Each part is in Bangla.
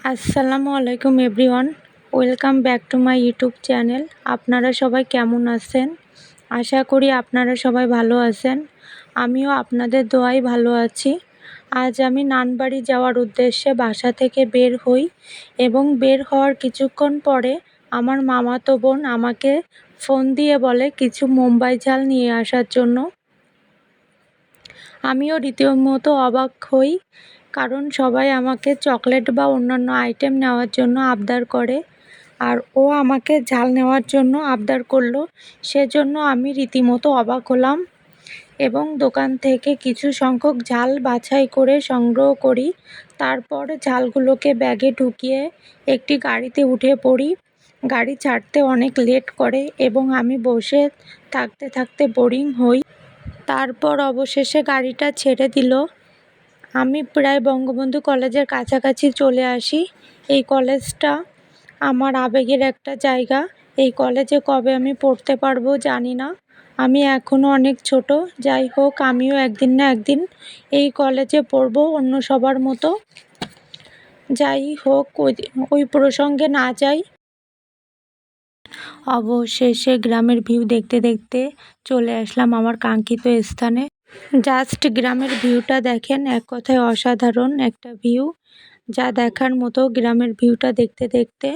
আসসালামু আলাইকুম everyone, welcome back to my YouTube channel. আপনারা সবাই কেমন আছেন? আশা করি আপনারা সবাই ভালো আছেন। আমিও আপনাদের দোয়ায় ভালো আছি। আজ আমি নানবাড়ি যাওয়ার উদ্দেশ্যে বাসা থেকে বের হই এবং বের হওয়ার কিছুক্ষণ পরে আমার মামাতো বোন আমাকে ফোন দিয়ে বলে কিছু মুম্বাই ঝাল নিয়ে আসার জন্য। আমিও রীতিমতো অবাক হই, কারণ সবাই আমাকে চকলেট বা অন্যান্য আইটেম নেওয়ার জন্য আবদার করে, আর ও আমাকে ঝাল নেওয়ার জন্য আবদার করলো। সেজন্য আমি রীতিমতো অবাক হলাম এবং দোকান থেকে কিছু সংখ্যক ঝাল বাছাই করে সংগ্রহ করি। তারপর ঝালগুলোকে ব্যাগে ঢুকিয়ে একটি গাড়িতে উঠে পড়ি। গাড়ি ছাড়তে অনেক লেট করে এবং আমি বসে থাকতে থাকতে বোরিং হই। তারপর অবশেষে গাড়িটা ছেড়ে দিল। আমি প্রায় বঙ্গবন্ধু কলেজের কাছাকাছি চলে আসি। এই কলেজটা আমার আবেগের একটা জায়গা। এই কলেজে কবে আমি পড়তে পারবো জানি না। আমি এখনও অনেক ছোট। যাই হোক, আমিও একদিন না একদিন এই কলেজে পড়বো অন্য সবার মতো। যাই হোক, ওই প্রসঙ্গে না যাই। অবশেষে গ্রামের ভিউ দেখতে দেখতে চলে আসলাম আমার কাঙ্ক্ষিত স্থানে। জাস্ট গ্রামের ভিউটা দেখেন, এক কথায় অসাধারণ একটা ভিউ, যা দেখার মতো। গ্রামের ভিউটা দেখতে দেখতে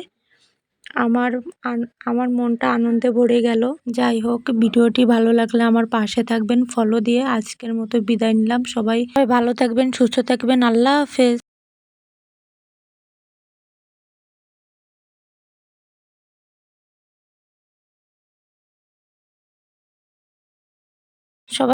আমার মনটা আনন্দে ভরে গেল। যাই হোক, ভিডিওটি ভালো লাগলে আমার পাশে থাকবেন, ফলো দিয়ে। আজকের মতো বিদায় নিলাম। সবাই ভালো থাকবেন, সুস্থ থাকবেন। আল্লাহ হাফেজ।